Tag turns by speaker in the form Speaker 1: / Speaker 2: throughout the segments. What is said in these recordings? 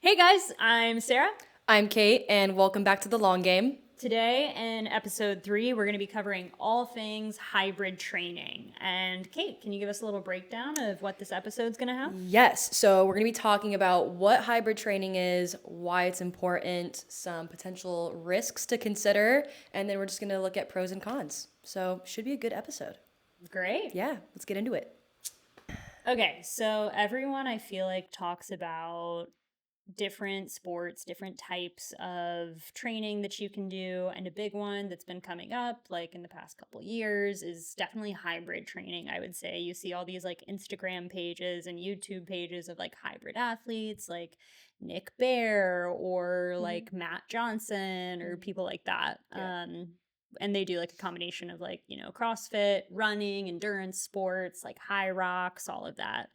Speaker 1: Hey guys, I'm Sarah.
Speaker 2: I'm Kate, and welcome back to the long game.
Speaker 1: Today in episode 3, we're going to be covering all things hybrid training. And Kate, can you give us a little breakdown of what this episode's going to have?
Speaker 2: Yes, so we're going to be talking about what hybrid training is, why it's important, some potential risks to consider, and then we're just going to look at pros and cons. So, should be a good episode.
Speaker 1: Great.
Speaker 2: Yeah, let's get into it.
Speaker 1: Okay, so everyone I feel like talks about different sports, different types of training that you can do. And a big one that's been coming up like in the past couple years is definitely hybrid training. I would say you see all these like Instagram pages and YouTube pages of like hybrid athletes like Nick Bear or like Matt Johnson or people like that.
Speaker 2: Yeah.
Speaker 1: And they do like a combination of like, CrossFit, running, endurance sports, like high rocks, all of that.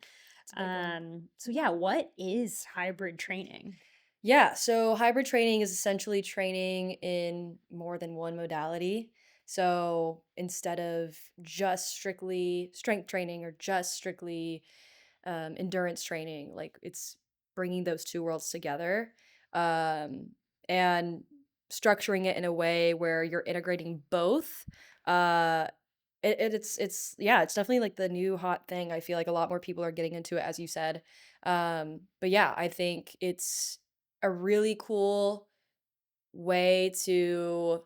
Speaker 1: So yeah, what is hybrid training?
Speaker 2: Yeah, so hybrid training is essentially training in more than one modality. So instead of just strictly strength training or just strictly endurance training, like it's bringing those two worlds together um, and structuring it in a way where you're integrating both. Uh, it's yeah, it's definitely like the new hot thing. I feel like a lot more people are getting into it, as you said. But yeah, I think it's a really cool way to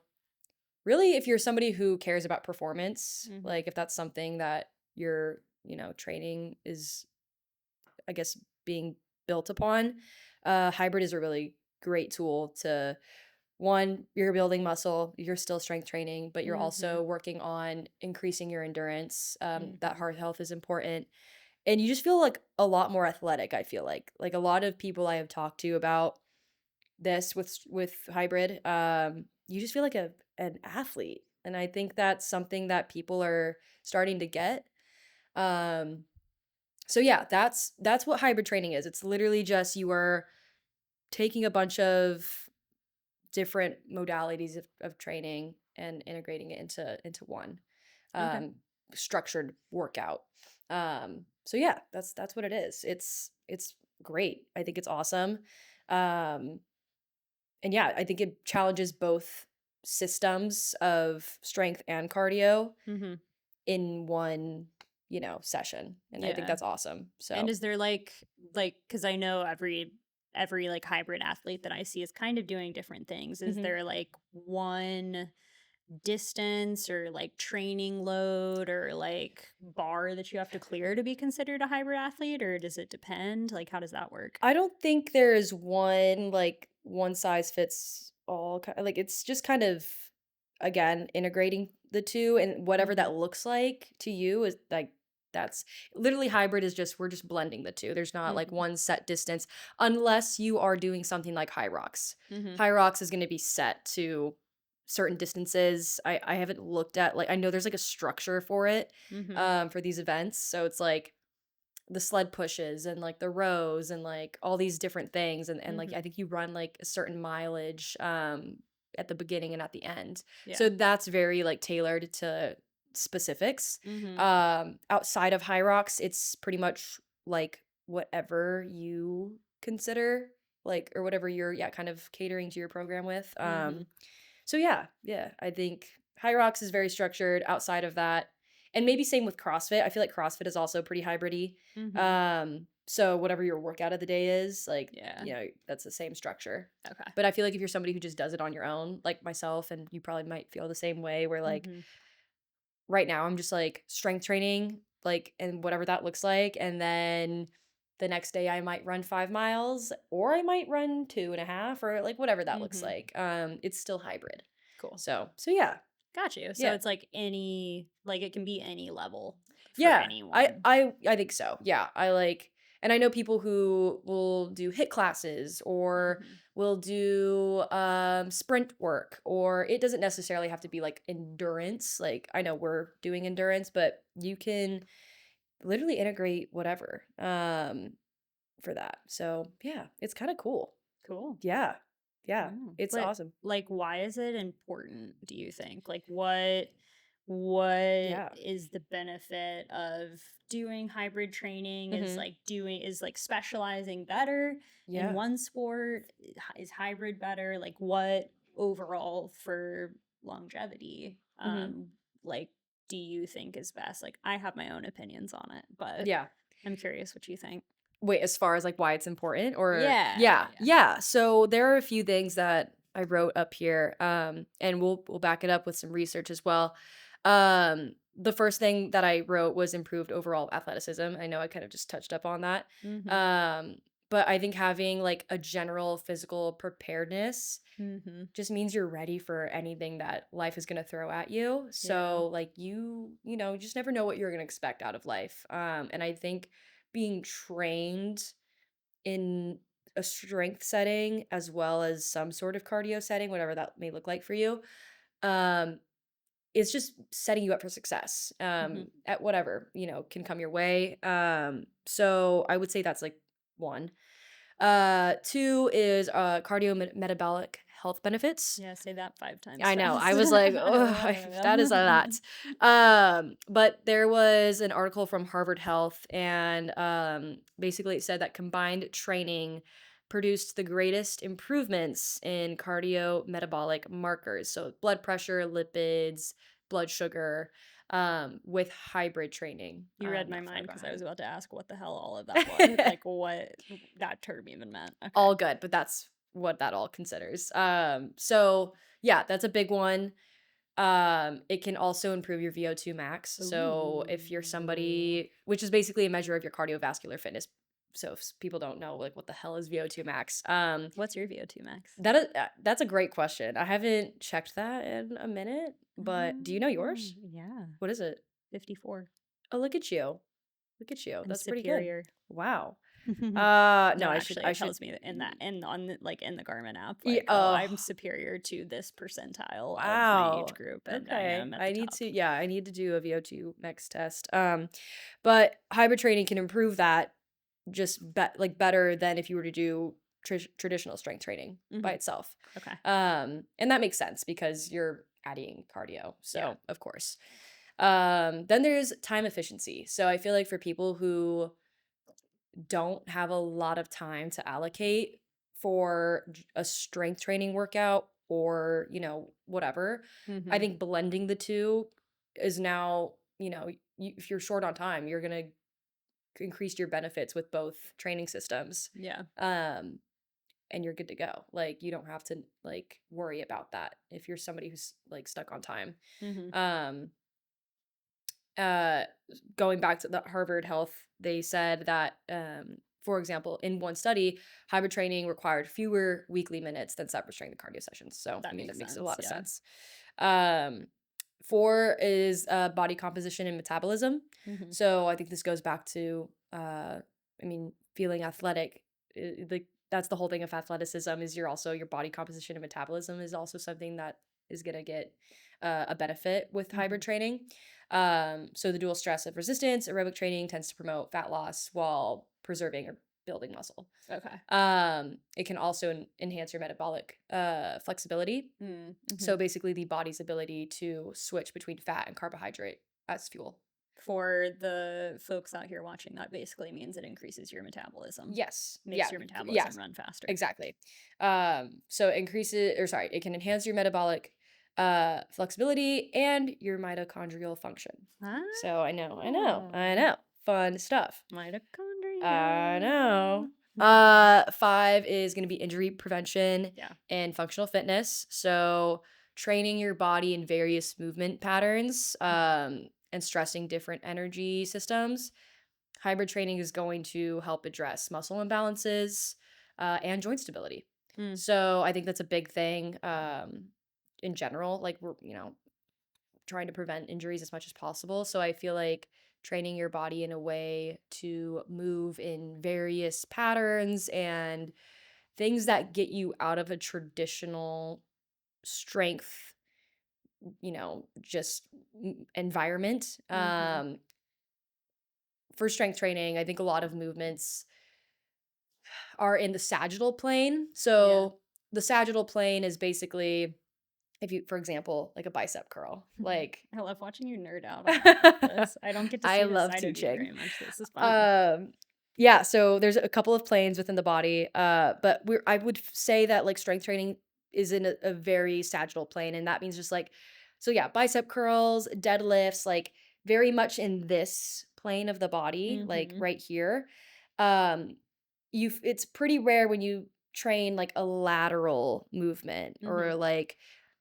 Speaker 2: really, if you're somebody who cares about performance,
Speaker 1: Mm-hmm.
Speaker 2: like if that's something that your training is, I guess, being built upon, hybrid is a really great tool to one, you're building muscle, you're still strength training, but you're
Speaker 1: Mm-hmm.
Speaker 2: also working on increasing your endurance. That
Speaker 1: Mm-hmm.
Speaker 2: heart health is important. And you just feel like a lot more athletic, I feel like a lot of people I have talked to about this with hybrid, you just feel like an athlete. And I think that's something that people are starting to get. Um, so yeah, that's what hybrid training is. It's literally just you are taking a bunch of different modalities of training and integrating it into one
Speaker 1: Okay.
Speaker 2: um, structured workout. So yeah, that's what it is. It's great. I think it's awesome. Um, and yeah, I think it challenges both systems of strength and cardio
Speaker 1: Mm-hmm.
Speaker 2: in one, session. And I think
Speaker 1: Yeah.
Speaker 2: that's awesome.
Speaker 1: And
Speaker 2: So,
Speaker 1: is there like because I know every like hybrid athlete that I see is kind of doing different things. Is
Speaker 2: mhm.
Speaker 1: there like one distance or like training load or like bar that you have to clear to be considered a hybrid athlete, or does it depend? Like how does that work?
Speaker 2: I don't think there is one like one size fits all. Like it's just kind of again integrating the two and whatever
Speaker 1: Mm-hmm.
Speaker 2: that looks like to you is like that's literally hybrid is just we're just blending the two. There's not like
Speaker 1: Mm-hmm.
Speaker 2: one set distance unless you are doing something like high rocks.
Speaker 1: Mm-hmm.
Speaker 2: High rocks is going to be set to certain distances. I haven't looked at like I know there's like a structure for it
Speaker 1: Mm-hmm.
Speaker 2: for these events. So it's like the sled pushes and like the rows and like all these different things and like
Speaker 1: Mm-hmm.
Speaker 2: I think you run like a certain mileage at the beginning and at the end.
Speaker 1: Yeah.
Speaker 2: So that's very like tailored to specifics.
Speaker 1: Mm-hmm.
Speaker 2: Outside of high rocks, it's pretty much like whatever you consider like or whatever you're kind of catering to your program with.
Speaker 1: Mm-hmm.
Speaker 2: So yeah, I think high rocks is very structured outside of that. And maybe same with CrossFit. I feel like CrossFit is also pretty hybridy.
Speaker 1: Mm-hmm.
Speaker 2: So whatever your workout of the day is, like,
Speaker 1: Yeah.
Speaker 2: that's the same structure.
Speaker 1: Okay.
Speaker 2: But I feel like if you're somebody who just does it on your own, like myself, and you probably might feel the same way, where like
Speaker 1: Mm-hmm.
Speaker 2: right now I'm just like strength training, like, and whatever that looks like. And then the next day I might run 5 miles or I might run 2.5 or like whatever that looks
Speaker 1: Mm-hmm.
Speaker 2: like. It's still hybrid.
Speaker 1: Cool.
Speaker 2: So yeah.
Speaker 1: Got you. So
Speaker 2: Yeah.
Speaker 1: it's like like it can be any level for
Speaker 2: Yeah. I
Speaker 1: anyone.
Speaker 2: I I think so. Yeah. I like and I know people who will do hit classes or
Speaker 1: Mm-hmm.
Speaker 2: will do sprint work or it doesn't necessarily have to be like endurance. Like I know we're doing endurance, but you can literally integrate whatever for that. So, yeah, it's kind of cool.
Speaker 1: Cool.
Speaker 2: Yeah. Yeah.
Speaker 1: Oh.
Speaker 2: It's
Speaker 1: But
Speaker 2: awesome.
Speaker 1: like why is it important, do you think? Like what what
Speaker 2: Yeah.
Speaker 1: is the benefit of doing hybrid training?
Speaker 2: Mhm.
Speaker 1: Is like specializing better in
Speaker 2: Yeah.
Speaker 1: one sport? Is hybrid better? Like what overall for longevity?
Speaker 2: Mhm.
Speaker 1: Like do you think is best? Like I have my own opinions on it, but
Speaker 2: Yeah.
Speaker 1: I'm curious what you think.
Speaker 2: Wait, as far as, like, why it's important or
Speaker 1: Yeah, yeah,
Speaker 2: yeah,
Speaker 1: yeah.
Speaker 2: yeah. So there are a few things that I wrote up here, and we'll back it up with some research as well. The first thing that I wrote was improved overall athleticism. I know I kind of just touched up on that.
Speaker 1: Mhm.
Speaker 2: Um, but I think having, like, a general physical preparedness
Speaker 1: Mhm.
Speaker 2: just means you're ready for anything that life is gonna throw at you.
Speaker 1: Yeah.
Speaker 2: So, like, you just never know what you're gonna expect out of life. And I think being trained in a strength setting as well as some sort of cardio setting, whatever that may look like for you, um, is just setting you up for success,
Speaker 1: Mhm.
Speaker 2: at whatever, can come your way. So I would say that's like one. Two is metabolic health benefits.
Speaker 1: Yeah, say that 5 times
Speaker 2: I know. I
Speaker 1: fast.
Speaker 2: was like, "Ugh, that is a lot." But there was an article from Harvard Health, and basically it said that combined training produced the greatest improvements in cardiometabolic markers, so blood pressure, lipids, blood sugar, with hybrid training,
Speaker 1: You read my
Speaker 2: not side
Speaker 1: mind
Speaker 2: by
Speaker 1: because I was
Speaker 2: side.
Speaker 1: about to ask what the hell all of that was, like, what that term even meant. Okay.
Speaker 2: All good, but that's what that all considers. So yeah, that's a big one. It can also improve your VO2 max. So if you're
Speaker 1: Ooh.
Speaker 2: somebody, which is basically a measure of your cardiovascular fitness. So if people don't know, like, what the hell is VO2 max,
Speaker 1: What's your VO2 max?
Speaker 2: that's a great question. I haven't checked that in a minute, but do you know yours?
Speaker 1: Yeah,
Speaker 2: What is it?
Speaker 1: 54.
Speaker 2: Oh, look at you. Look at you.
Speaker 1: I'm
Speaker 2: That's pretty good.
Speaker 1: superior.
Speaker 2: Wow. No,
Speaker 1: No,
Speaker 2: I should
Speaker 1: actually,
Speaker 2: I
Speaker 1: it
Speaker 2: should
Speaker 1: tells me that in that in on the, like in the Garmin app,
Speaker 2: Yeah,
Speaker 1: like, oh,
Speaker 2: oh,
Speaker 1: I'm superior to this percentile of my age
Speaker 2: wow.
Speaker 1: group, and I
Speaker 2: Okay.
Speaker 1: am at the top.
Speaker 2: I need to do a VO2 max test. But hybrid training can improve that like better than if you were to do traditional strength training by
Speaker 1: Hmm.
Speaker 2: itself.
Speaker 1: Okay.
Speaker 2: And that makes sense because you're adding cardio.
Speaker 1: Yeah.
Speaker 2: So, of course. Then there's time efficiency. So I feel like for people who don't have a lot of time to allocate for a strength training workout or, whatever. I
Speaker 1: Hmm.
Speaker 2: think blending the two is now, if you're short on time, you're going to increase your benefits with both training systems.
Speaker 1: Yeah.
Speaker 2: Um, and you're good to go. Like, you don't have to, like, worry about that if you're somebody who's, like, stuck on time.
Speaker 1: Hmm.
Speaker 2: Um, uh Going back to the Harvard Health, they said that, for example, in one study, hybrid training required fewer weekly minutes than separate strength and cardio sessions. So, I
Speaker 1: That
Speaker 2: mean, that
Speaker 1: makes
Speaker 2: makes a
Speaker 1: sense.
Speaker 2: lot of
Speaker 1: Yeah.
Speaker 2: sense. Um, Four is body composition and metabolism.
Speaker 1: Hmm.
Speaker 2: So, I think this goes back to, feeling athletic. Like, that's the whole thing of athleticism is your body composition and metabolism is also something that is gonna get a benefit with
Speaker 1: Hmm.
Speaker 2: hybrid training. So the dual stress of resistance, aerobic training tends to promote fat loss while preserving or building muscle.
Speaker 1: Okay.
Speaker 2: It can also enhance your metabolic flexibility.
Speaker 1: Mm-hmm.
Speaker 2: So basically, the body's ability to switch between fat and carbohydrate as fuel.
Speaker 1: For the folks out here watching, that basically means it increases your metabolism,
Speaker 2: Yes.
Speaker 1: makes
Speaker 2: Yeah.
Speaker 1: your metabolism
Speaker 2: Yes.
Speaker 1: run faster.
Speaker 2: Exactly. So it can enhance your metabolic flexibility and your mitochondrial function. So I
Speaker 1: Ah,
Speaker 2: know. Fun stuff. I know.
Speaker 1: mitochondria.
Speaker 2: Five is going to be injury prevention
Speaker 1: Yeah.
Speaker 2: and functional fitness. So training your body in various movement patterns, and stressing different energy systems. Hybrid training is going to help address muscle imbalances, and joint stability.
Speaker 1: Mm,
Speaker 2: So I think that's a big thing, in general. Like, we're, trying to prevent injuries as much as possible. So I feel like training your body in a way to move in various patterns and things that get you out of a traditional strength, just environment.
Speaker 1: mhm.
Speaker 2: For strength training, I think a lot of movements are in the sagittal plane.
Speaker 1: Yeah.
Speaker 2: So the sagittal plane is basically If you, for example, like a bicep curl, like
Speaker 1: I love watching you nerd out on all of this. I don't get to
Speaker 2: I
Speaker 1: see this
Speaker 2: love
Speaker 1: side of you
Speaker 2: teaching.
Speaker 1: very much. This is fun.
Speaker 2: Um, yeah, so there's a couple of planes within the body, but I would say that like strength training is in a very sagittal plane, and that means just like, so yeah, bicep curls, deadlifts, like very much in this plane of the body, like
Speaker 1: Mhm.
Speaker 2: right here. Um, it's pretty rare when you train like a lateral movement or
Speaker 1: Mhm.
Speaker 2: like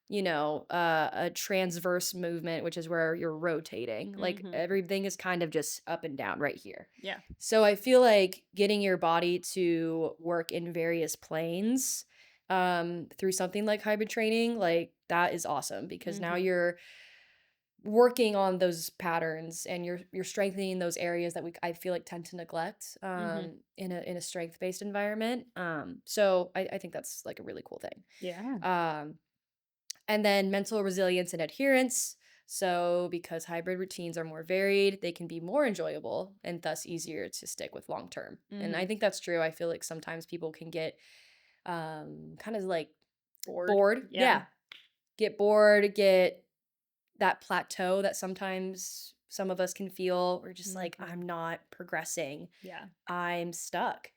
Speaker 2: a transverse movement, which is where you're rotating. Like
Speaker 1: Mhm.
Speaker 2: everything is kind of just up and down right here.
Speaker 1: Yeah.
Speaker 2: So I feel like getting your body to work in various planes through something like hybrid training, like that is awesome because now
Speaker 1: Mhm.
Speaker 2: you're working on those patterns and you're strengthening those areas that I feel like tend to neglect
Speaker 1: Mhm.
Speaker 2: in a strength based environment. So I think that's like a really cool thing.
Speaker 1: Yeah.
Speaker 2: Um, and then mental resilience and adherence. So, because hybrid routines are more varied, they can be more enjoyable and thus easier to stick with long term. And I
Speaker 1: Mhm.
Speaker 2: think that's true. I feel like sometimes people can get kind of like
Speaker 1: Bored.
Speaker 2: bored.
Speaker 1: Yeah.
Speaker 2: Yeah. Get bored, get that plateau that sometimes some of us can feel. We're just like,
Speaker 1: Mhm.
Speaker 2: I'm not progressing,
Speaker 1: Yeah.
Speaker 2: I'm stuck.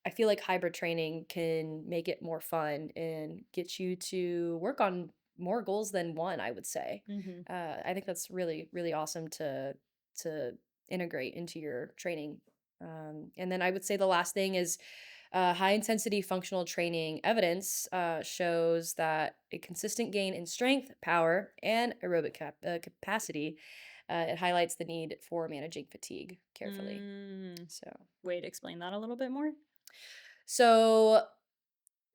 Speaker 2: I feel like hybrid training can make it more fun and get you to work on more goals than one, I would say.
Speaker 1: Mhm.
Speaker 2: I think that's really, really awesome to integrate into your training. And then I would say the last thing is high intensity functional training evidence shows that a consistent gain in strength, power, and aerobic capacity. It highlights the need for managing fatigue carefully.
Speaker 1: Mm.
Speaker 2: So,
Speaker 1: Wait, explain that a little bit more.
Speaker 2: so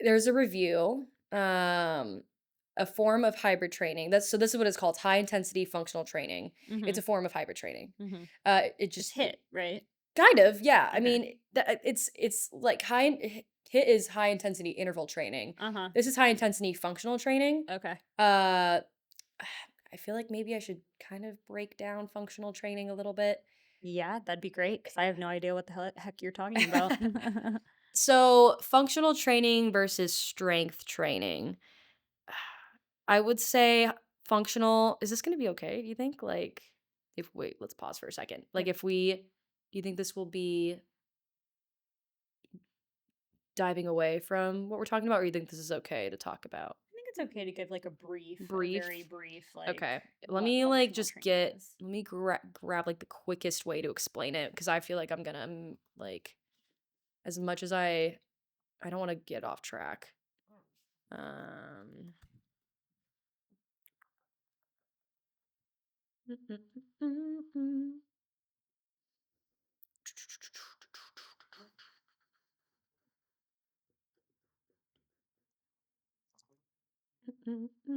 Speaker 2: there's a review, a form of hybrid training. This is what it's called, high intensity functional training. It's
Speaker 1: Mhm.
Speaker 2: a form of hybrid training.
Speaker 1: Mhm.
Speaker 2: It
Speaker 1: It's
Speaker 2: just
Speaker 1: hit, right?
Speaker 2: kind of, yeah. I
Speaker 1: Okay.
Speaker 2: mean, it's like hit is high intensity interval training.
Speaker 1: Uh-huh.
Speaker 2: This is high intensity functional training.
Speaker 1: Okay.
Speaker 2: Uh, I feel like maybe I should kind of break down functional training a little bit.
Speaker 1: Yeah, that'd be great because I have no idea what the heck you're talking about.
Speaker 2: So, functional training versus strength training. I would say functional. Is this going to be okay? Do you think? Like, if wait, let's pause for a second.
Speaker 1: Yeah.
Speaker 2: Like, if we, do you think this will be diving away from what we're talking about, or you think this is okay to talk about?
Speaker 1: I think it's okay to give like a very
Speaker 2: Brief.
Speaker 1: brief, like
Speaker 2: Okay. Let
Speaker 1: what
Speaker 2: me like
Speaker 1: functional
Speaker 2: just
Speaker 1: training
Speaker 2: get.
Speaker 1: is.
Speaker 2: Let me grab like the quickest way to explain it because I feel like I'm gonna like as much as I don't want to get off track. Um.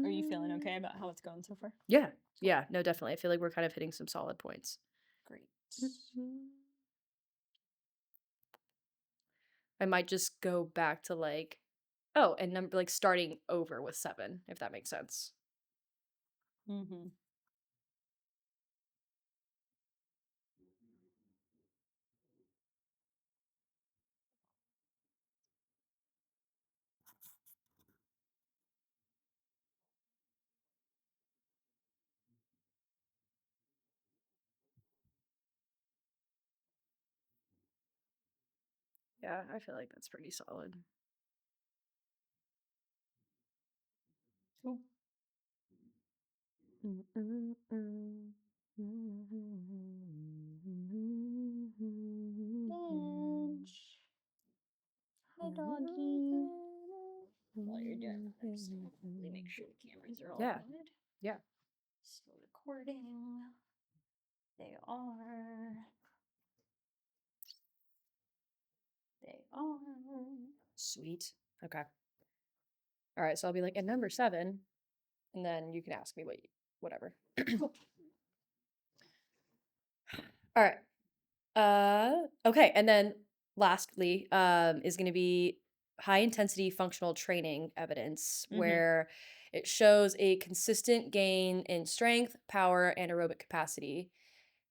Speaker 1: Are you feeling okay about how it's going so far?
Speaker 2: Yeah.
Speaker 1: Cool.
Speaker 2: Yeah. No, definitely. I feel like we're kind of hitting some solid points.
Speaker 1: Great.
Speaker 2: I might just go back to like, oh, and number like starting over with 7, if that makes sense.
Speaker 1: Mhm.
Speaker 2: Yeah, I feel like that's pretty solid.
Speaker 1: Cool. Bench. Hi, doggy. While you're doing that, I'm just gonna quickly make sure the cameras are all
Speaker 2: Yeah,
Speaker 1: good.
Speaker 2: yeah.
Speaker 1: Still recording. They are. They are.
Speaker 2: Sweet. Okay. All right, so I'll be like, at number 7, and then you can ask me whatever.
Speaker 1: Cool.
Speaker 2: All right. Okay, and then lastly, is going to be high intensity functional training evidence,
Speaker 1: Mhm.
Speaker 2: where it shows a consistent gain in strength, power, and aerobic capacity,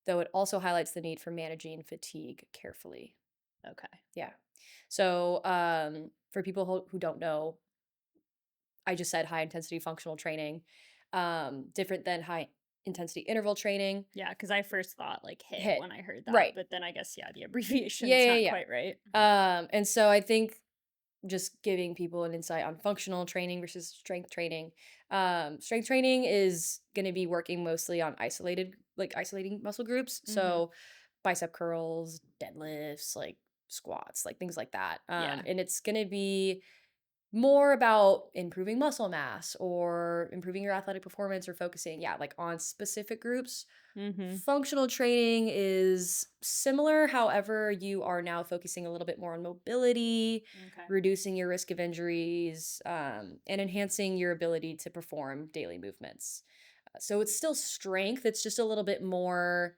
Speaker 2: though it also highlights the need for managing fatigue carefully.
Speaker 1: Okay.
Speaker 2: Yeah. So, for people who don't know, I just said high intensity functional training, different than high intensity interval training.
Speaker 1: Yeah, because I first thought like HIT
Speaker 2: HIT.
Speaker 1: when I heard that,
Speaker 2: Right.
Speaker 1: but then I guess, yeah, the
Speaker 2: Yeah,
Speaker 1: abbreviation's not
Speaker 2: yeah,
Speaker 1: quite right.
Speaker 2: yeah. And so I think just giving people an insight on functional training versus strength training. Strength training is going to be working mostly on isolating muscle groups.
Speaker 1: Mhm.
Speaker 2: So bicep curls, deadlifts, like squats, like things like that.
Speaker 1: Yeah.
Speaker 2: And it's going to be more about improving muscle mass or improving your athletic performance or focusing, yeah, like on specific groups.
Speaker 1: Mhm.
Speaker 2: Functional training is similar. However, you are now focusing a little bit more on mobility,
Speaker 1: Okay.
Speaker 2: reducing your risk of injuries, and enhancing your ability to perform daily movements. So it's still strength, it's just a little bit more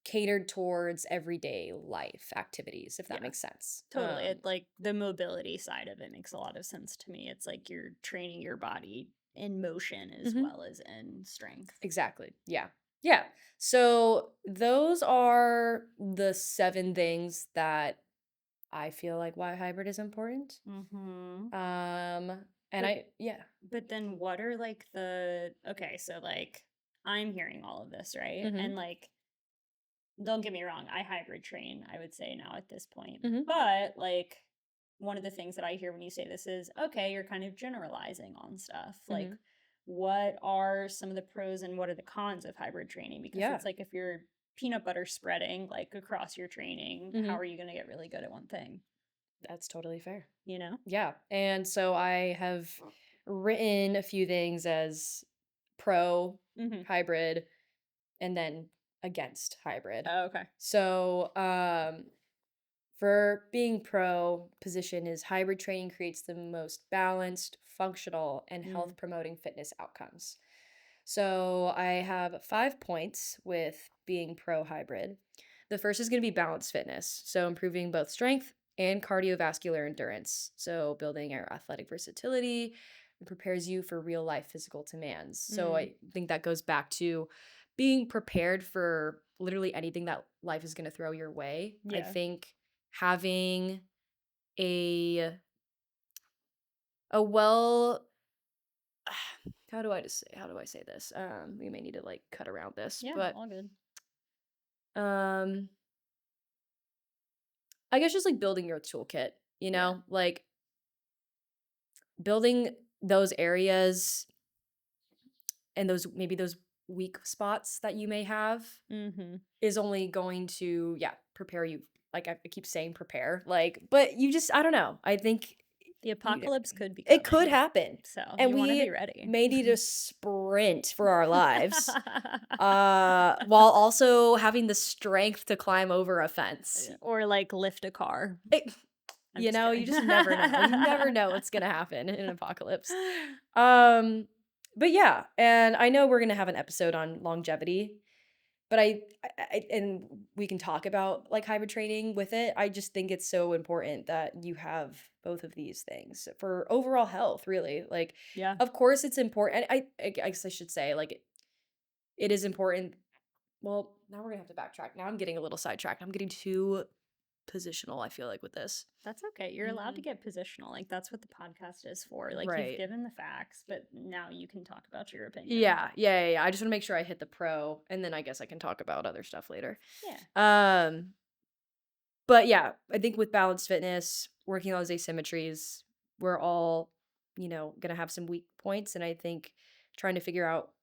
Speaker 2: catered towards everyday life activities, if that
Speaker 1: Yeah.
Speaker 2: makes sense.
Speaker 1: Totally. It like the mobility side of it makes a lot of sense to me. It's like you're training your body in motion as
Speaker 2: Mhm.
Speaker 1: well as in strength.
Speaker 2: Exactly. Yeah. Yeah. So those are the 7 things that I feel like why hybrid is important.
Speaker 1: Mhm.
Speaker 2: Um and
Speaker 1: But
Speaker 2: I yeah.
Speaker 1: but then what are like the okay, so like I'm hearing all of this, right? And
Speaker 2: Mhm.
Speaker 1: like don't get me wrong, I hybrid train, I would say now at this point.
Speaker 2: Mhm.
Speaker 1: But like one of the things that I hear when you say this is, okay, you're kind of generalizing on stuff. Like
Speaker 2: Mhm.
Speaker 1: what are some of the pros and what are the cons of hybrid training? Because
Speaker 2: Yeah.
Speaker 1: it's like if you're peanut butter spreading like across your training, how
Speaker 2: Mhm.
Speaker 1: are you going to get really good at one thing,
Speaker 2: That's totally fair.
Speaker 1: you know?
Speaker 2: Yeah. And so I have written a few things as pro
Speaker 1: Mhm.
Speaker 2: hybrid and then against hybrid.
Speaker 1: Oh, okay.
Speaker 2: So, for being pro position is hybrid training creates the most balanced, functional, and
Speaker 1: Mm.
Speaker 2: health promoting fitness outcomes. So I have 5 points with being pro hybrid. The first is going to be balanced fitness. So improving both strength and cardiovascular endurance. So building our athletic versatility and prepares you for real life physical demands. So
Speaker 1: Mm.
Speaker 2: I think that goes back to being prepared for literally anything that life is going to throw your way. I
Speaker 1: Yeah.
Speaker 2: think having a a well how do I say this? We may need to like cut around this,
Speaker 1: Yeah,
Speaker 2: but
Speaker 1: all good.
Speaker 2: um I guess just like building your toolkit,
Speaker 1: Yeah.
Speaker 2: like building those areas and those weak spots that you may have
Speaker 1: Mhm.
Speaker 2: is only going to, yeah, prepare you. Like I keep saying prepare, like, but you just, I don't know. I think
Speaker 1: The
Speaker 2: you,
Speaker 1: apocalypse could be
Speaker 2: it could
Speaker 1: coming.
Speaker 2: happen.
Speaker 1: So,
Speaker 2: And
Speaker 1: you want to
Speaker 2: we
Speaker 1: be ready.
Speaker 2: may need to sprint for our lives, while also having the strength to climb over a fence.
Speaker 1: Or like lift a car.
Speaker 2: It,
Speaker 1: I'm just
Speaker 2: you
Speaker 1: kidding.
Speaker 2: just never know. You never know what's gonna happen in an apocalypse. Um, but yeah, and I know we're gonna have an episode on longevity, but and we can talk about like hybrid training with it. I just think it's so important that you have both of these things for overall health, really. Like,
Speaker 1: Yeah.
Speaker 2: of course, it's important. I guess I should say, like, it is important. Well, now we're gonna have to backtrack. Now I'm getting a little sidetracked. I'm getting too positional, I feel like, with this.
Speaker 1: That's okay. You're allowed to
Speaker 2: Mhm.
Speaker 1: get positional. Like that's what the podcast is for. Like you've
Speaker 2: Right.
Speaker 1: given the facts, but now you can talk about your opinion.
Speaker 2: Yeah. I just want to make sure I hit the pro, and then I guess I can talk about other stuff later.
Speaker 1: Yeah.
Speaker 2: Um, but yeah, I think with balanced fitness, working on those asymmetries, we're all, gonna have some weak points, and I think trying to figure out,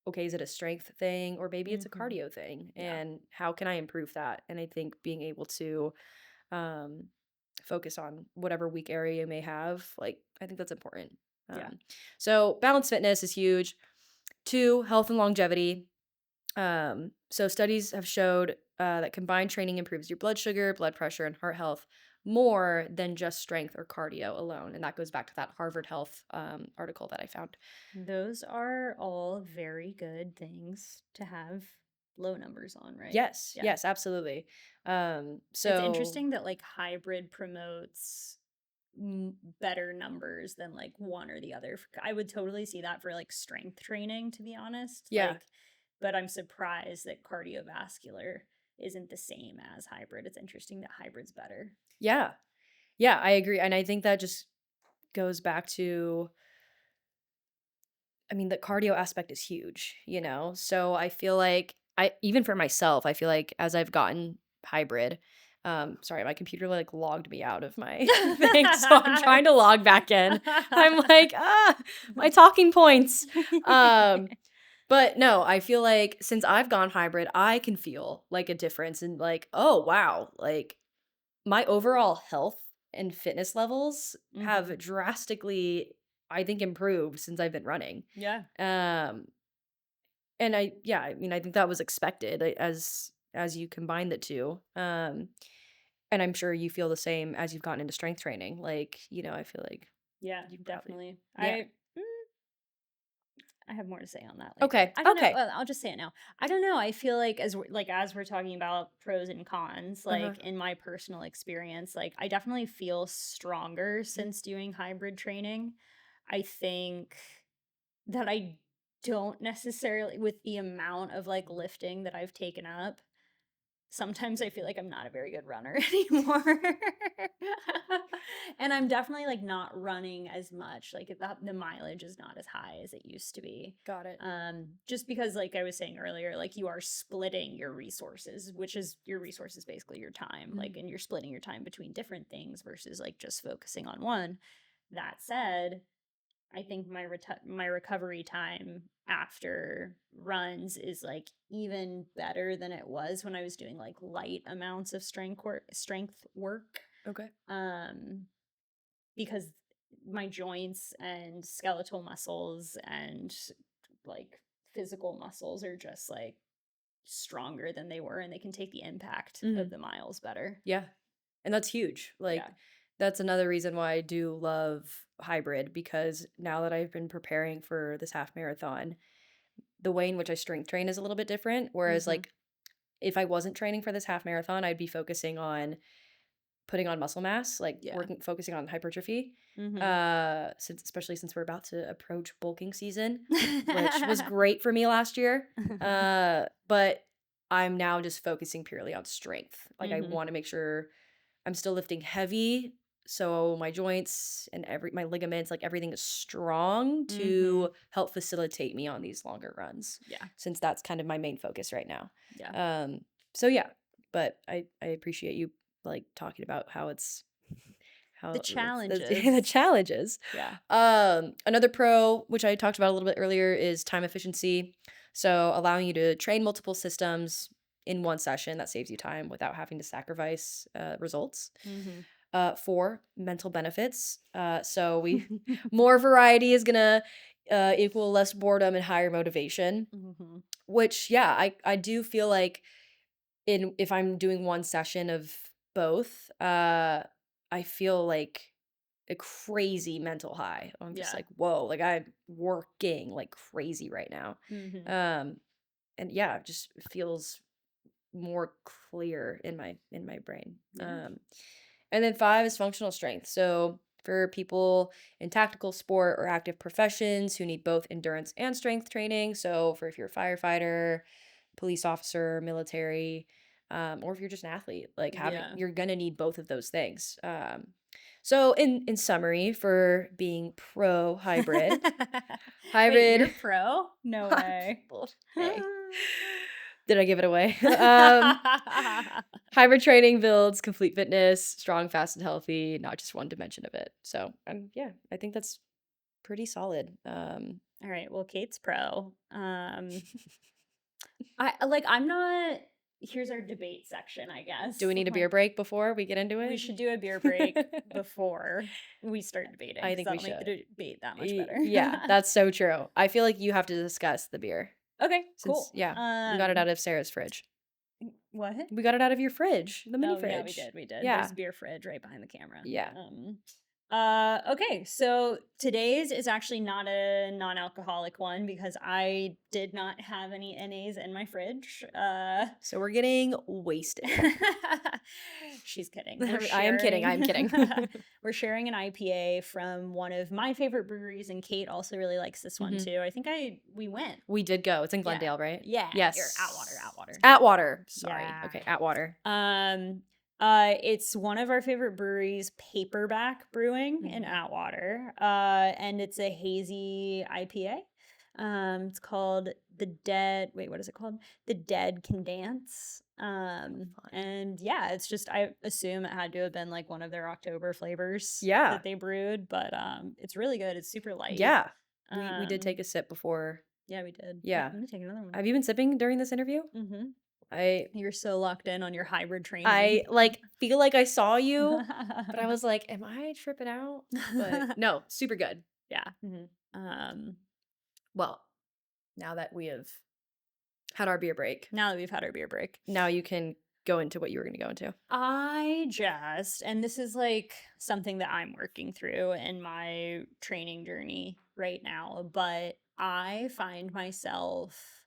Speaker 2: okay, is it a strength thing or maybe it's a
Speaker 1: Mhm.
Speaker 2: cardio thing,
Speaker 1: Yeah.
Speaker 2: and how can I improve that? And I think being able to um, focus on whatever weak area you may have, like I think that's important.
Speaker 1: Yeah.
Speaker 2: So balanced fitness is huge. 2, health and longevity. So studies have showed that combined training improves your blood sugar, blood pressure, and heart health more than just strength or cardio alone. And that goes back to that Harvard Health article that I found.
Speaker 1: Those are all very good things to have low numbers on, right?
Speaker 2: Yes,
Speaker 1: Yeah.
Speaker 2: yes, absolutely.
Speaker 1: It's
Speaker 2: So
Speaker 1: interesting that like hybrid promotes better numbers than like one or the other. I would totally see that for like strength training, to be honest.
Speaker 2: yeah,
Speaker 1: Like, but I'm surprised that cardiovascular isn't the same as hybrid. It's interesting that hybrid's better.
Speaker 2: yeah, yeah, I agree, and I think that just goes back to I mean, the cardio aspect is huge, you know? So I feel like even for myself, I feel like as I've gotten hybrid, sorry, my computer like logged me out of my thing. So I'm trying to log back in. I'm like, my talking points. But no, I feel like since I've gone hybrid, I can feel like a difference in like, oh wow, like my overall health and fitness levels
Speaker 1: Mhm.
Speaker 2: have drastically, I think, improved since I've been running.
Speaker 1: Yeah.
Speaker 2: Um, and I mean, I think that was expected as you combine the two. And I'm sure you feel the same as you've gotten into strength training. Like, you know, I feel like
Speaker 1: Yeah,
Speaker 2: you probably,
Speaker 1: definitely.
Speaker 2: yeah.
Speaker 1: I have more to say on that later.
Speaker 2: Okay,
Speaker 1: I don't know.
Speaker 2: okay.
Speaker 1: I'll just say it now. I don't know. I feel like as we're talking about pros and cons,
Speaker 2: Uh huh.
Speaker 1: like in my personal experience, like I definitely feel stronger since doing hybrid training. I think that I don't necessarily, with the amount of like lifting that I've taken up, sometimes I feel like I'm not a very good runner anymore. And I'm definitely like not running as much. Like the mileage is not as high as it used to be.
Speaker 2: Got it.
Speaker 1: Just because like I was saying earlier, like you are splitting your resources, which is your resources basically your time.
Speaker 2: Mhm.
Speaker 1: Like and you're splitting your time between different things versus like just focusing on one. That said, I think my recovery time after runs is like even better than it was when I was doing like light amounts of strength work.
Speaker 2: Okay.
Speaker 1: Um, because my joints and skeletal muscles and like physical muscles are just like stronger than they were, and they can take the impact
Speaker 2: Hmm.
Speaker 1: of the miles better.
Speaker 2: Yeah. And that's huge.
Speaker 1: Yeah.
Speaker 2: Like, that's another reason why I do love hybrid because now that I've been preparing for this half marathon, the way in which I strength train is a little bit different. Whereas,
Speaker 1: Mm-hmm.
Speaker 2: like, if I wasn't training for this half marathon, I'd be focusing on putting on muscle mass, like
Speaker 1: Yeah.
Speaker 2: focusing on hypertrophy.
Speaker 1: Mm-hmm.
Speaker 2: Especially since we're about to approach bulking season, which was great for me last year. But I'm now just focusing purely on strength. Like I
Speaker 1: Mm-hmm.
Speaker 2: want to make sure I'm still lifting heavy, so my joints and my ligaments, like everything is strong
Speaker 1: Mm-hmm.
Speaker 2: to help facilitate me on these longer runs,
Speaker 1: Yeah.
Speaker 2: since that's kind of my main focus right now.
Speaker 1: Yeah.
Speaker 2: So yeah, but I appreciate you like talking about how
Speaker 1: The
Speaker 2: that's the
Speaker 1: challenges.
Speaker 2: challenges.
Speaker 1: Yeah.
Speaker 2: Another pro, which I talked about a little bit earlier, is time efficiency. So allowing you to train multiple systems in one session that saves you time without having to sacrifice results.
Speaker 1: Mhm.
Speaker 2: Four, mental benefits. So we more variety is gonna equal less boredom and higher motivation.
Speaker 1: Mhm.
Speaker 2: Which yeah, I do feel like in if I'm doing one session of both, I feel like a crazy mental high. I'm just
Speaker 1: Yeah.
Speaker 2: like, whoa, like I'm working like crazy right now.
Speaker 1: Mhm.
Speaker 2: Um, and yeah, it just feels more clear in my brain.
Speaker 1: Yeah.
Speaker 2: And then five is functional strength. So for people in tactical sport or active professions who need both endurance and strength training. So for if you're a firefighter, police officer, military, or if you're just an athlete, like having
Speaker 1: Yeah.
Speaker 2: you're gonna need both of those things. So in summary, for being pro hybrid,
Speaker 1: Wait, you're
Speaker 2: hybrid,
Speaker 1: pro? No way.
Speaker 2: well, hey, did I give it away? Hybrid training builds complete fitness, strong, fast, and healthy, not just one dimension of it. So, yeah, I think that's pretty solid.
Speaker 1: All right, well, Kate's pro. I'm not. Here's our debate section, I
Speaker 2: Do
Speaker 1: guess.
Speaker 2: we need a beer
Speaker 1: Like,
Speaker 2: break before we get into
Speaker 1: we
Speaker 2: it?
Speaker 1: should do a beer break before we start debating,
Speaker 2: I
Speaker 1: because
Speaker 2: think we
Speaker 1: that'll make
Speaker 2: should.
Speaker 1: the debate that much better.
Speaker 2: Yeah, that's so true. I feel like you have to discuss the beer
Speaker 1: Okay,
Speaker 2: since,
Speaker 1: cool.
Speaker 2: yeah, we got it out of Sarah's fridge.
Speaker 1: What?
Speaker 2: We got it out of your fridge, the mini
Speaker 1: Oh yeah, we
Speaker 2: fridge.
Speaker 1: did. We did. There's
Speaker 2: Yeah,
Speaker 1: a beer fridge right behind the camera.
Speaker 2: yeah.
Speaker 1: Okay, so today's is actually not a non-alcoholic one because I did not have any NAs in my fridge.
Speaker 2: So we're getting wasted.
Speaker 1: She's kidding. We're
Speaker 2: I am kidding. I am
Speaker 1: sharing
Speaker 2: kidding.
Speaker 1: we're sharing an IPA from one of my favorite breweries, and Kate also really likes this one
Speaker 2: Hmm.
Speaker 1: too. I think we went.
Speaker 2: We did go. It's in
Speaker 1: Yeah.
Speaker 2: Glendale, right?
Speaker 1: Yeah, you're
Speaker 2: Yes.
Speaker 1: Atwater.
Speaker 2: Atwater. Sorry.
Speaker 1: Yeah.
Speaker 2: Okay, Atwater.
Speaker 1: It's one of our favorite breweries, Paperback Brewing in
Speaker 2: Mhm.
Speaker 1: Atwater. And it's a hazy IPA. It's called The Dead. Wait, what is it called? The Dead Can Dance.
Speaker 2: Fun.
Speaker 1: And yeah, it's just I assume it had to have been like one of their October flavors
Speaker 2: Yeah.
Speaker 1: that they brewed, but it's really good. It's super light.
Speaker 2: Yeah. We did
Speaker 1: Um,
Speaker 2: take a sip before.
Speaker 1: yeah, we did. Oh,
Speaker 2: Yeah.
Speaker 1: let me take another one.
Speaker 2: Have you been sipping during this interview?
Speaker 1: Mm-hmm.
Speaker 2: I
Speaker 1: You're so locked in on your hybrid training.
Speaker 2: I like feel like I saw you, but I was like, am I tripping out? But no, super good.
Speaker 1: Yeah. Um,
Speaker 2: Well, now that we have had our beer break,
Speaker 1: now that we've had our beer break.
Speaker 2: now you can go into what you were going to go into.
Speaker 1: And this is like something that I'm working through in my training journey right now, but I find myself,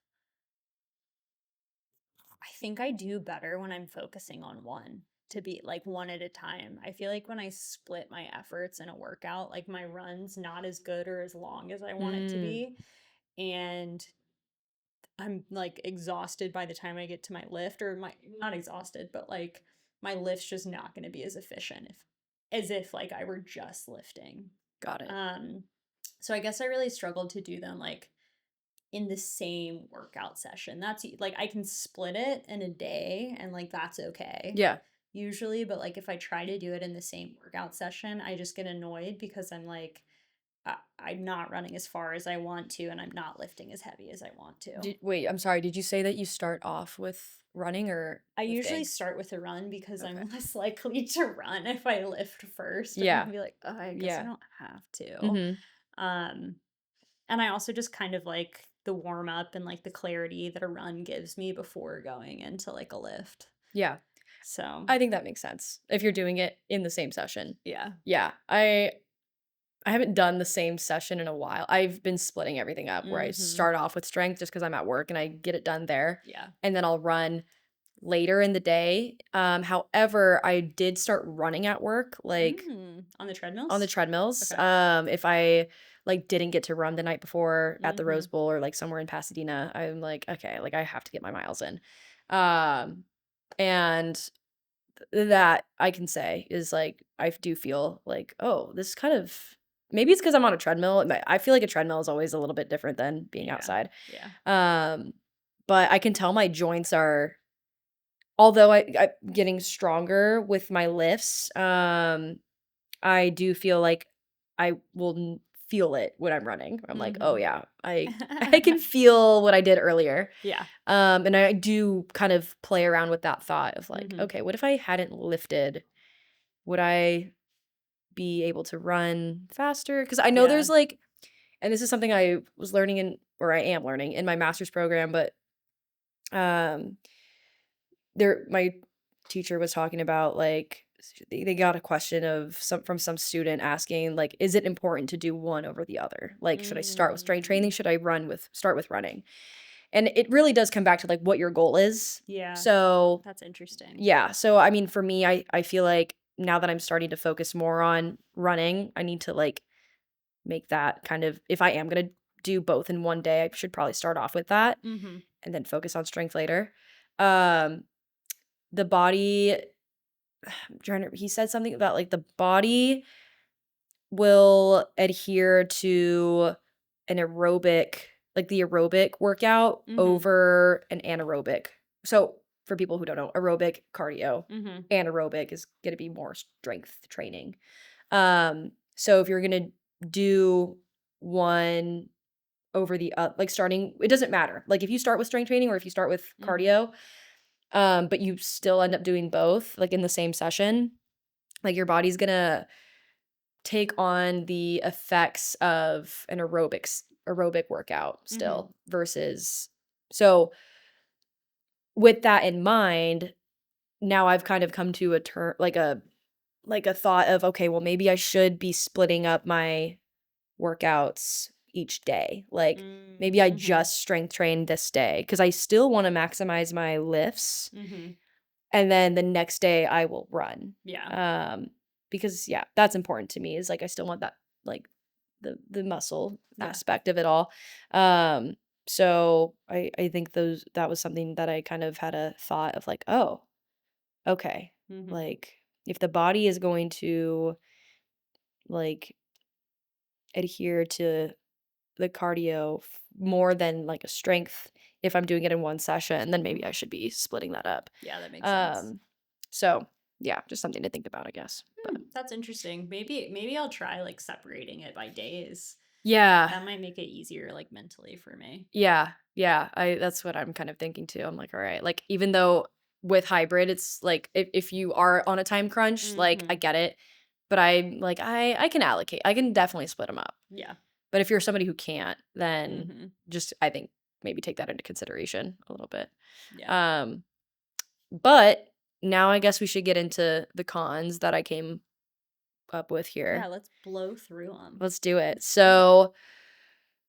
Speaker 1: I think I do better when I'm focusing on one to be like one at a time. I feel like when I split my efforts in a workout, like my run's not as good or as long as I want it to
Speaker 2: Mm,
Speaker 1: be. And I'm like exhausted by the time I get to my lift, or my not exhausted, but like my lift's just not going to be as efficient if as if like I were just lifting.
Speaker 2: got it.
Speaker 1: Um so I guess I really struggled to do them like in the same workout session. That's like I can split it in a day and like that's okay
Speaker 2: Yeah.
Speaker 1: usually, but like if I try to do it in the same workout session, I just get annoyed because I'm like I'm not running as far as I want to and I'm not lifting as heavy as I want to.
Speaker 2: Wait, I'm sorry. Did you say that you start off with running or
Speaker 1: I usually
Speaker 2: lifting?
Speaker 1: start with a run because
Speaker 2: Okay.
Speaker 1: I'm less likely to run if I lift first. I'm
Speaker 2: Yeah.
Speaker 1: gonna be like, oh, I guess I
Speaker 2: Yeah.
Speaker 1: don't have to.
Speaker 2: Mhm.
Speaker 1: Um, and I also just kind of like the warm up and like the clarity that a run gives me before going into like a lift.
Speaker 2: Yeah.
Speaker 1: So
Speaker 2: I think that makes sense if you're doing it in the same session.
Speaker 1: yeah.
Speaker 2: Yeah. I haven't done the same session in a while. I've been splitting everything up where I
Speaker 1: Mm-hmm.
Speaker 2: start off with strength just because I'm at work and I get it done there.
Speaker 1: Yeah.
Speaker 2: And then I'll run later in the day. However, I did start running at work, like
Speaker 1: On the
Speaker 2: on the
Speaker 1: treadmills?
Speaker 2: treadmills.
Speaker 1: Okay.
Speaker 2: If I like didn't get to run the night before at the
Speaker 1: Mm-hmm.
Speaker 2: Rose Bowl or like somewhere in Pasadena, I'm like, okay, like I have to get my miles in. Um, and that I can say is like I do feel like, oh, this kind of maybe it's because I'm on a treadmill. I feel like a treadmill is always a little bit different than being
Speaker 1: Yeah.
Speaker 2: outside.
Speaker 1: Yeah.
Speaker 2: Um, but I can tell my joints are, although I'm getting stronger with my lifts. I do feel like I will feel it when I'm running. I'm like, oh
Speaker 1: Mm-hmm.
Speaker 2: yeah, I can feel what I did earlier.
Speaker 1: Yeah.
Speaker 2: And I do kind of play around with that thought of like,
Speaker 1: Mm-hmm.
Speaker 2: okay, what if I hadn't lifted? Would I be able to run faster? Because I know
Speaker 1: Yeah.
Speaker 2: there's like, and this is something I was learning in, or I am learning in my master's program, but um, my teacher was talking about like they got a question of some student asking like, is it important to do one over the other? Like, should I start with strength training?
Speaker 1: Mm.
Speaker 2: Should I start with running? And it really does come back to like what your goal is.
Speaker 1: Yeah.
Speaker 2: So
Speaker 1: That's interesting.
Speaker 2: yeah. So I mean, for me, I feel like now that I'm starting to focus more on running, I need to like make that kind of, if I am gonna do both in one day, I should probably start off with that
Speaker 1: Mm-hmm.
Speaker 2: and then focus on strength later. Um, the body, I'm trying to, he said something about like the body will adhere to an aerobic, like the aerobic workout
Speaker 1: Mm-hmm.
Speaker 2: over an anaerobic. So for people who don't know, aerobic cardio,
Speaker 1: Mm-hmm.
Speaker 2: anaerobic is going to be more strength training. So if you're going to do one over the like starting, it doesn't matter. Like if you start with strength training or if you start with
Speaker 1: Mm-hmm.
Speaker 2: cardio, but you still end up doing both like in the same session, like your body's going to take on the effects of an aerobic workout
Speaker 1: Mm-hmm.
Speaker 2: still versus, so with that in mind, now I've kind of come to a turn, like a thought of, okay, well maybe I should be splitting up my workouts each day. Like maybe I
Speaker 1: Mm-hmm.
Speaker 2: just strength train this day because I still want to maximize my lifts,
Speaker 1: Mm-hmm.
Speaker 2: and then the next day I will run.
Speaker 1: Yeah.
Speaker 2: Um because yeah, that's important to me, is like I still want that, like the muscle
Speaker 1: Yeah.
Speaker 2: aspect of it all. Um so I think that was something that I kind of had a thought of like, oh, okay.
Speaker 1: Mm-hmm.
Speaker 2: Like if the body is going to like adhere to the cardio more than like a strength if I'm doing it in one session, then maybe I should be splitting that up.
Speaker 1: Yeah, that makes sense.
Speaker 2: Um, so yeah, just something to think about, I guess. But
Speaker 1: That's interesting. Maybe I'll try like separating it by days.
Speaker 2: yeah,
Speaker 1: That might make it easier like mentally for me.
Speaker 2: yeah, that's what I'm kind of thinking too. I'm like, all right, like even though with hybrid, it's like if you are on a time crunch, like I
Speaker 1: Mhm.
Speaker 2: get it, but I can allocate. I can definitely split them up.
Speaker 1: Yeah.
Speaker 2: But if you're somebody who can't, then
Speaker 1: Mhm.
Speaker 2: just I think maybe take that into consideration a little bit.
Speaker 1: Yeah.
Speaker 2: Um, but now I guess we should get into the cons that I came up with
Speaker 1: Yeah,
Speaker 2: here.
Speaker 1: let's blow through them.
Speaker 2: Let's do it.
Speaker 1: Let's do it.
Speaker 2: So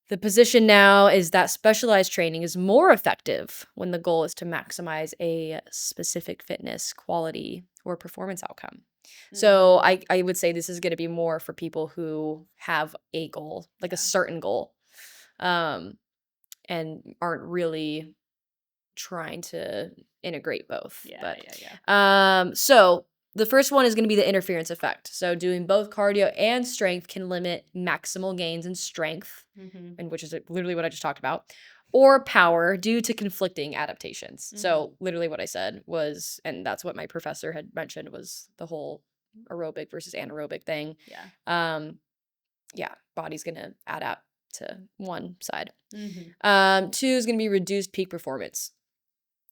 Speaker 2: the position now is that specialized training is more effective when the goal is to maximize a specific fitness, quality, or performance outcome. So
Speaker 1: Mhm.
Speaker 2: I would say this is going to be more for people who have a goal, like a
Speaker 1: Yeah.
Speaker 2: certain goal, um, and aren't really trying to integrate both.
Speaker 1: Yeah,
Speaker 2: But
Speaker 1: yeah, yeah.
Speaker 2: so the first one is going to be the interference effect. So doing both cardio and strength can limit maximal gains in strength,
Speaker 1: Mhm.
Speaker 2: and which is literally what I just talked about, or power due to conflicting adaptations.
Speaker 1: Mhm.
Speaker 2: So literally what I said was, and that's what my professor had mentioned was the whole aerobic versus anaerobic thing.
Speaker 1: Yeah.
Speaker 2: Um, yeah, body's gonna adapt to one side.
Speaker 1: Mhm.
Speaker 2: Two is gonna be reduced peak performance.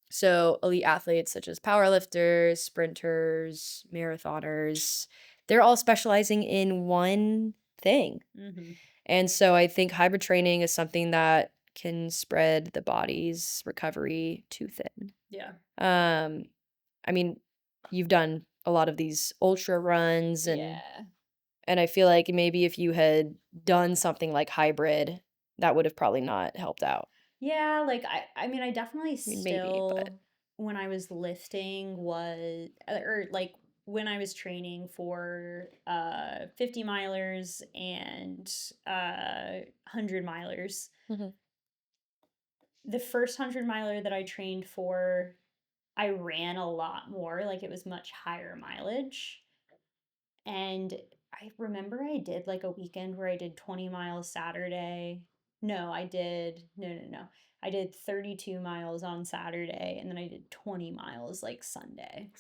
Speaker 2: So elite athletes such as powerlifters, sprinters, marathoners, they're all specializing in one thing.
Speaker 1: Mhm.
Speaker 2: And so I think hybrid training is something that can spread the body's recovery too thin.
Speaker 1: Yeah.
Speaker 2: Um, I mean, you've done a lot of these ultra runs
Speaker 1: Yeah.
Speaker 2: and I feel like maybe if you had done something like hybrid, that would have probably not helped out.
Speaker 1: Yeah, like I mean I definitely
Speaker 2: I mean, maybe, but
Speaker 1: still when I was lifting was or like when I was training for 50 milers and 100 milers.
Speaker 2: Mhm.
Speaker 1: The first 100 miler that I trained for, I ran a lot more, like it was much higher mileage. And I remember I did like a weekend where I did 20 miles Saturday. No, I did, no, no, no. I did 32 miles on Saturday and then I did 20 miles like Sunday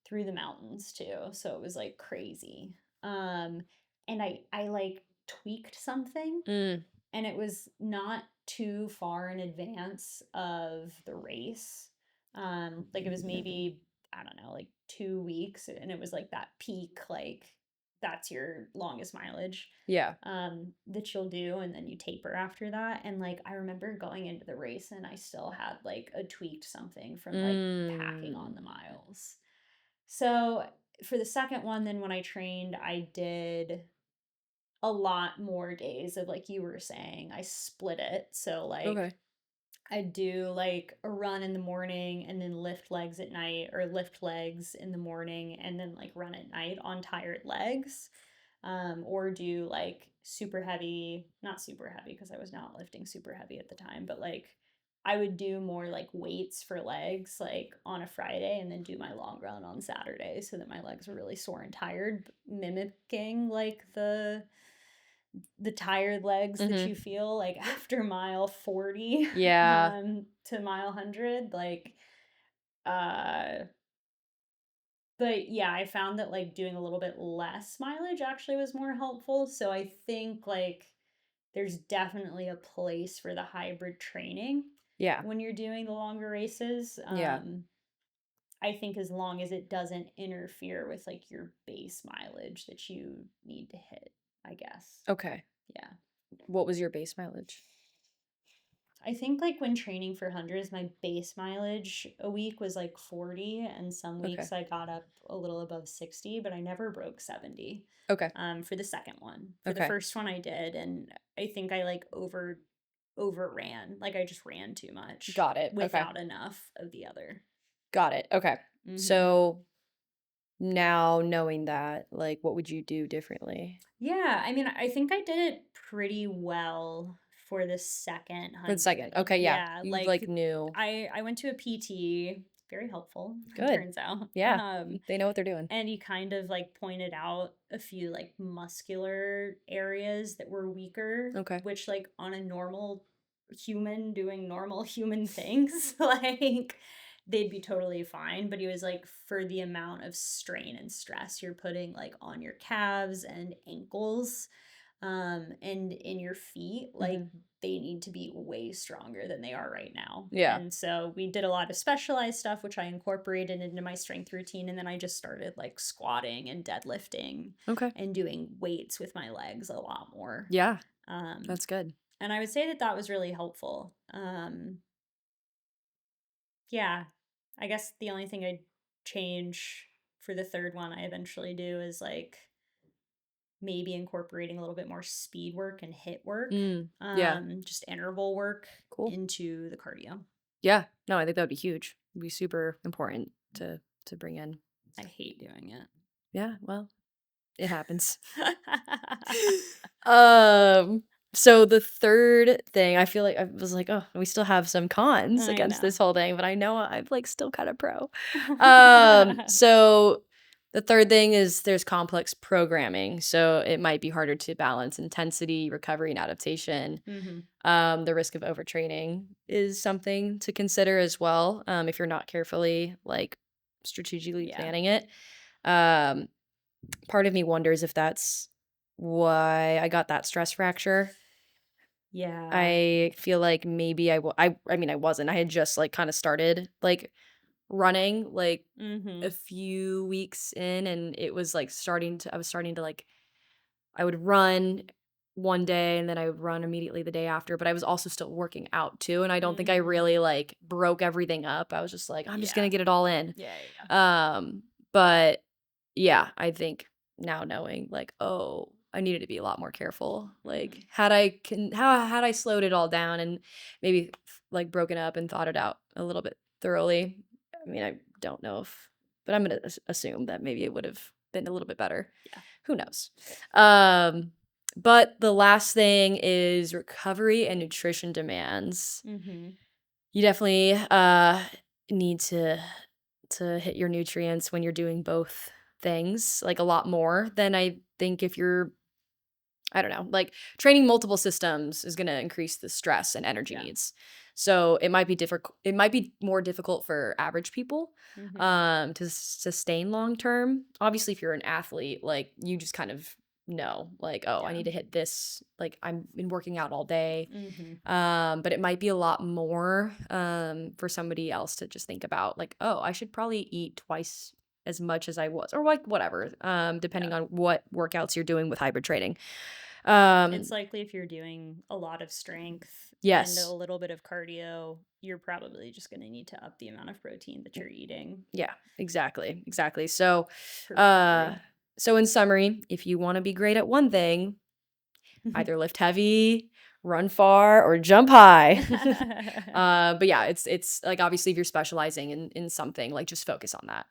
Speaker 1: through the mountains too. So it was like crazy. Um, and I like tweaked something
Speaker 2: Mm,
Speaker 1: and it was not too far in advance of the race. Like it was maybe, I don't know, like 2 weeks, and it was like that peak, like that's your longest mileage
Speaker 2: yeah.
Speaker 1: that you'll do, and then you taper after that. And like I remember going into the race, and I still had like a tweaked something from like packing on
Speaker 2: Mm,
Speaker 1: the miles. So for the second one, then when I trained, I did a lot more days of like you were saying. I split it. So like
Speaker 2: okay.
Speaker 1: I do like a run in the morning and then lift legs at night or lift legs in the morning and then like run at night on tired legs. Or do like super heavy, not super heavy because I was not lifting super heavy at the time, but like I would do more like weights for legs like on a Friday and then do my long run on Saturday so that my legs were really sore and tired, mimicking like the tired legs that
Speaker 2: Mhm.
Speaker 1: you feel like after mile 40
Speaker 2: Yeah.
Speaker 1: to mile 100 like uh but yeah, I found that like doing a little bit less mileage actually was more helpful. So I think like there's definitely a place for the hybrid training
Speaker 2: Yeah.
Speaker 1: when you're doing the longer races.
Speaker 2: Yeah.
Speaker 1: I think as long as it doesn't interfere with like your base mileage that you need to hit, I guess.
Speaker 2: Okay.
Speaker 1: Yeah.
Speaker 2: What was your base mileage?
Speaker 1: I think like when training for hundreds, my base mileage a week was like 40, and some
Speaker 2: Okay.
Speaker 1: weeks I got up a little above 60, but I never broke 70
Speaker 2: Okay.
Speaker 1: for the second one. For the
Speaker 2: Okay.
Speaker 1: first one I did, and I think I like overran. Like I just ran too much
Speaker 2: Got it. Okay.
Speaker 1: without enough of the other.
Speaker 2: Got it. Okay.
Speaker 1: Mm-hmm.
Speaker 2: So now knowing that, like, what would you do differently
Speaker 1: Yeah, I mean, I think I did it pretty well for the second
Speaker 2: for the second?
Speaker 1: 100.
Speaker 2: Okay. Yeah.
Speaker 1: Yeah,
Speaker 2: You like
Speaker 1: like
Speaker 2: knew.
Speaker 1: I went to a PT, very helpful, it
Speaker 2: Good.
Speaker 1: turns out.
Speaker 2: Yeah. They know what they're doing.
Speaker 1: And he kind of like pointed out a few like muscular areas that were weaker,
Speaker 2: Okay.
Speaker 1: which like on a normal human doing normal human things, like they'd be totally fine. But he was like, for the amount of strain and stress you're putting like on your calves and ankles, and in your feet, like
Speaker 2: Hmm.
Speaker 1: they need to be way stronger than they are right now.
Speaker 2: Yeah.
Speaker 1: And so we did a lot of specialized stuff, which I incorporated into my strength routine. And then I just started like squatting and deadlifting
Speaker 2: Okay.
Speaker 1: and doing weights with my legs a lot more.
Speaker 2: Yeah.
Speaker 1: Um,
Speaker 2: That's good.
Speaker 1: and I would say that that was really helpful. Yeah, I guess the only thing I'd change for the third one I eventually do is like maybe incorporating a little bit more speed work and hit work,
Speaker 2: Yeah.
Speaker 1: just interval work
Speaker 2: Cool.
Speaker 1: into the cardio.
Speaker 2: Yeah. No, I think that would be huge. It'd be super important to bring in.
Speaker 1: I hate doing it.
Speaker 2: Yeah. Well, it happens. Um, so the third thing, I feel like I was like, oh, we still have some cons
Speaker 1: I
Speaker 2: against
Speaker 1: know.
Speaker 2: this whole thing, but I know I'm like still kind of pro. So the third thing is there's complex programming. So it might be harder to balance intensity, recovery, and adaptation. The risk of overtraining is something to consider as well, if you're not carefully like strategically
Speaker 1: Yeah.
Speaker 2: planning it. Um, Part of me wonders if that's why I got that stress fracture.
Speaker 1: Yeah.
Speaker 2: I feel like maybe I mean, I wasn't. I had just like kind of started like running like a few weeks in, and it was like I was starting to like, I would run one day and then I would run immediately the day after, but I was also still working out too. And I don't think I really like broke everything up. I was just like, I'm just gonna
Speaker 1: Yeah.
Speaker 2: get it all in.
Speaker 1: Yeah. Yeah.
Speaker 2: But yeah, I think now knowing like, oh, I needed to be a lot more careful. Like had I slowed it all down and maybe like broken up and thought it out a little bit thoroughly. I mean, I don't know if, but I'm gonna assume that maybe it would have been a little bit better.
Speaker 1: Yeah.
Speaker 2: Who knows? But the last thing is recovery and nutrition demands. You definitely need to hit your nutrients when you're doing both things, like a lot more than I think if you're, I don't know, like training multiple systems is going to increase the stress and energy
Speaker 1: Yeah.
Speaker 2: needs. So it might be difficult. It might be more difficult for average people to sustain long term. Obviously, if you're an athlete, like you just kind of know, like, oh, I need to hit this. Like I'm been working out all day. But it might be a lot more for somebody else to just think about, like, oh, I should probably eat twice as much as I was, or like whatever, depending
Speaker 1: Yeah.
Speaker 2: on what workouts you're doing with hybrid training.
Speaker 1: It's likely if you're doing a lot of strength and a
Speaker 2: Yes.
Speaker 1: little bit of cardio, you're probably just going to need to up the amount of protein that you're eating
Speaker 2: Yeah, exactly. Exactly. So,
Speaker 1: for
Speaker 2: uh,
Speaker 1: recovery.
Speaker 2: so in summary, if you want to be great at one thing, either lift heavy, run far, or jump high. But yeah, it's like obviously if you're specializing in something, like just focus on that.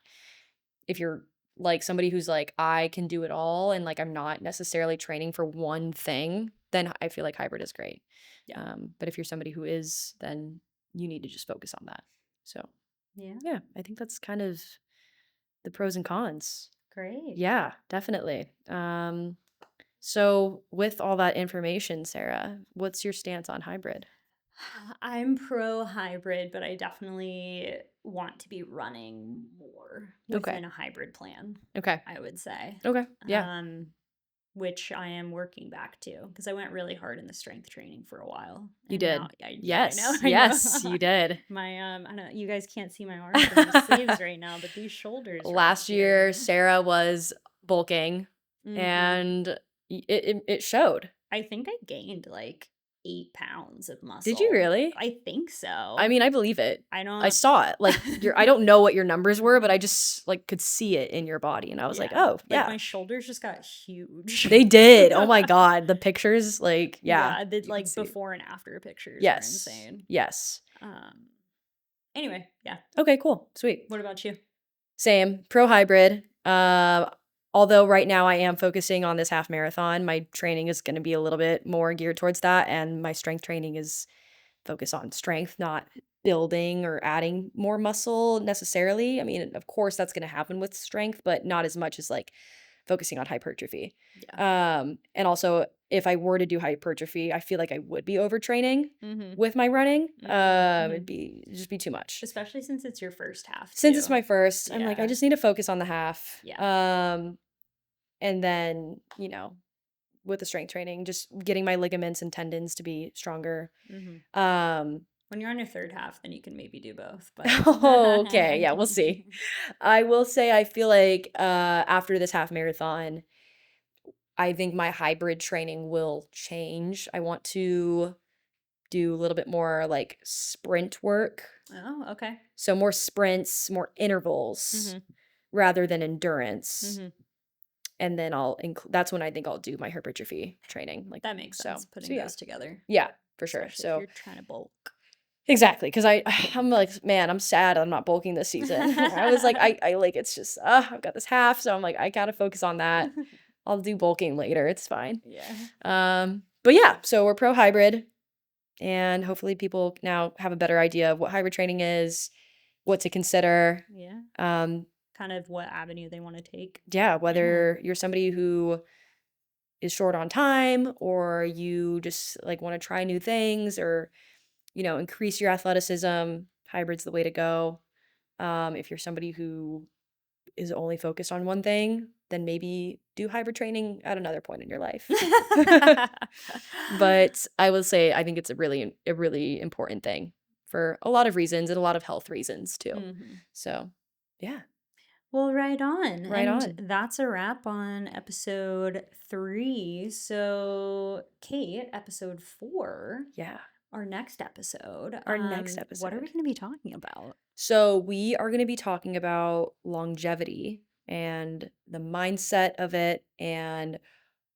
Speaker 2: If you're like somebody who's like, I can do it all and like I'm not necessarily training for one thing, then I feel like hybrid is great.
Speaker 1: Yeah.
Speaker 2: But if you're somebody who is, then you need to just focus on that. So
Speaker 1: Yeah.
Speaker 2: yeah, I think that's kind of the pros and cons.
Speaker 1: Great.
Speaker 2: Yeah, definitely. So with all that information, Sarah, what's your stance on hybrid?
Speaker 1: I'm pro hybrid, but I definitely want to be running more
Speaker 2: Okay.
Speaker 1: within a hybrid plan,
Speaker 2: Okay.
Speaker 1: I would say.
Speaker 2: Okay. Yeah.
Speaker 1: Um, which I am working back to because I went really hard in the strength training for a while.
Speaker 2: You
Speaker 1: And now,
Speaker 2: did.
Speaker 1: yeah, I know,
Speaker 2: Yes.
Speaker 1: I know.
Speaker 2: Yes, you did.
Speaker 1: My, I don't, you guys can't see my arms from the sleeves right now, but these shoulders right
Speaker 2: Last year,
Speaker 1: here.
Speaker 2: Sarah was bulking and it showed.
Speaker 1: I think I gained like 8 pounds of
Speaker 2: Did you
Speaker 1: muscle.
Speaker 2: really?
Speaker 1: I think so.
Speaker 2: I mean, I believe it.
Speaker 1: I
Speaker 2: I
Speaker 1: don't.
Speaker 2: saw it. Like I don't know what your numbers were, but I just like could see it in your body and I was like,
Speaker 1: Yeah.
Speaker 2: "Oh,
Speaker 1: Like
Speaker 2: yeah."
Speaker 1: my shoulders just got huge.
Speaker 2: They did. Oh my god, the pictures like yeah.
Speaker 1: Yeah, the
Speaker 2: You can
Speaker 1: like
Speaker 2: see.
Speaker 1: before and after pictures were
Speaker 2: Yes.
Speaker 1: insane.
Speaker 2: Yes.
Speaker 1: Anyway, yeah.
Speaker 2: Okay, cool. Sweet.
Speaker 1: What about you?
Speaker 2: Same. Pro hybrid. Although right now I am focusing on this half marathon, my training is going to be a little bit more geared towards that, and my strength training is focused on strength, not building or adding more muscle necessarily. I mean, of course, that's going to happen with strength, but not as much as like focusing on hypertrophy.
Speaker 1: Yeah.
Speaker 2: And also, if I were to do hypertrophy, I feel like I would be overtraining
Speaker 1: Mm-hmm.
Speaker 2: with my running.
Speaker 1: Mm-hmm.
Speaker 2: It'd just be too much.
Speaker 1: Especially since it's your first half
Speaker 2: Since it's
Speaker 1: too.
Speaker 2: my first, I'm like, I
Speaker 1: Yeah.
Speaker 2: just need to focus on the half.
Speaker 1: Yeah.
Speaker 2: And then, with the strength training, just getting my ligaments and tendons to be stronger.
Speaker 1: Mm-hmm.
Speaker 2: Um,
Speaker 1: When you're on your third half, then you can maybe do both. But
Speaker 2: okay, yeah, we'll see. I will say I feel like after this half marathon, I think my hybrid training will change. I want to do a little bit more like sprint work.
Speaker 1: Oh, okay.
Speaker 2: So more sprints, more intervals
Speaker 1: Mm-hmm.
Speaker 2: rather than endurance.
Speaker 1: Mm-hmm.
Speaker 2: And then that's when I think I'll do my hypertrophy training. Like
Speaker 1: That makes sense.
Speaker 2: so
Speaker 1: Putting
Speaker 2: yeah.
Speaker 1: those together,
Speaker 2: Yeah, for sure.
Speaker 1: especially if
Speaker 2: So
Speaker 1: you're trying to bulk.
Speaker 2: exactly, because I'm like, man, I'm sad I'm not bulking this season. I was like, I like it's just I've got this half, so I'm like, I gotta focus on that. I'll do bulking later. It's fine.
Speaker 1: Yeah.
Speaker 2: But yeah, so we're pro hybrid, and hopefully people now have a better idea of what hybrid training is, what to consider.
Speaker 1: Yeah.
Speaker 2: Um,
Speaker 1: Kind of what avenue they want to take.
Speaker 2: yeah, whether you're somebody who is short on time or you just like want to try new things or increase your athleticism, hybrid's the way to go. If you're somebody who is only focused on one thing, then maybe do hybrid training at another point in your life. But I will say I think it's a really important thing for a lot of reasons and a lot of health reasons too.
Speaker 1: Mm-hmm.
Speaker 2: So, yeah,
Speaker 1: Well, right on.
Speaker 2: right
Speaker 1: And
Speaker 2: on.
Speaker 1: that's a wrap on episode 3. So, Kate, episode 4,
Speaker 2: Yeah,
Speaker 1: our next episode.
Speaker 2: our next
Speaker 1: What are we
Speaker 2: episode.
Speaker 1: going to be talking about?
Speaker 2: So, we are going to be talking about longevity and the mindset of it and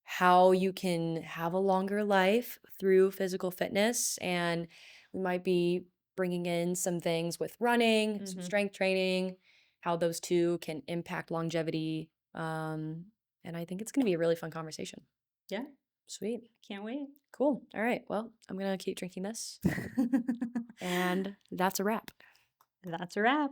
Speaker 2: how you can have a longer life through physical fitness. And we might be bringing in some things with running, some
Speaker 1: Mm-hmm.
Speaker 2: strength training, how those two can impact longevity. And I think it's going to be a really fun conversation.
Speaker 1: Yeah,
Speaker 2: Sweet.
Speaker 1: can't wait.
Speaker 2: Cool. All right. Well, I'm going to keep drinking this. And that's a wrap.
Speaker 1: That's a wrap.